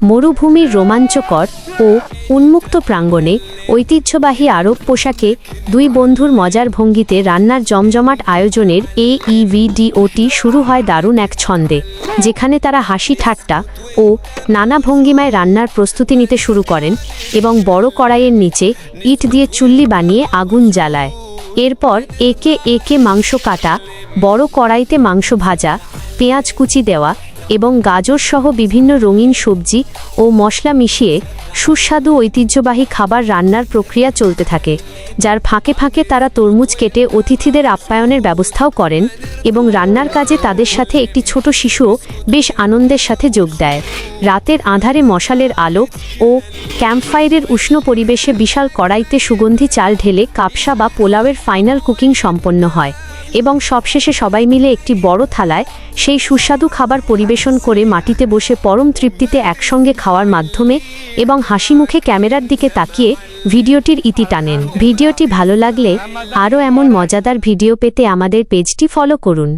মরুভূমির রোমাঞ্চকর ও উন্মুক্ত প্রাঙ্গণে ঐতিহ্যবাহী আরব পোশাকে দুই বন্ধুর মজার ভঙ্গিতে রান্নার জমজমাট আয়োজনের এইভিডিওটি শুরু হয় দারুণ এক ছন্দে, যেখানে তারা হাসি ঠাট্টা ও নানা ভঙ্গিমায় রান্নার প্রস্তুতি নিতে শুরু করেন এবং বড় কড়াইয়ের নিচে ইট দিয়ে চুল্লি বানিয়ে আগুন জ্বালায়। এরপর একে একে মাংস কাটা, বড় কড়াইতে মাংস ভাজা, পেঁয়াজ কুচি দেওয়া এবং গাজর সহ বিভিন্ন রঙিন সবজি ও মশলা মিশিয়ে সুস্বাদু ঐতিহ্যবাহী খাবার রান্নার প্রক্রিয়া চলতে থাকে, যার ফাঁকে ফাঁকে তারা তরমুজ কেটে অতিথিদের আপ্যায়নের ব্যবস্থাও করেন এবং রান্নার কাজে তাদের সাথে একটি ছোট শিশুও বেশ আনন্দের সাথে যোগ দেয়। রাতের আঁধারে মশালের আলো ও ক্যাম্পফায়ারের উষ্ণ পরিবেশে বিশাল কড়াইতে সুগন্ধি চাল ঢেলে কাপসা বা পোলাওয়ের ফাইনাল কুকিং সম্পন্ন হয় এবং সবশেষে সবাই মিলে একটি বড় থালায় সেই সুস্বাদু খাবার পরিবেশন করে মাটিতে বসে পরম তৃপ্তিতে একসঙ্গে খাওয়ার মাধ্যমে এবং হাসিমুখে ক্যামেরার দিকে তাকিয়ে ভিডিওটির ইতি টানেন। ভিডিওটি ভালো লাগলে আরও এমন মজাদার ভিডিও পেতে আমাদের পেজটি ফলো করুন।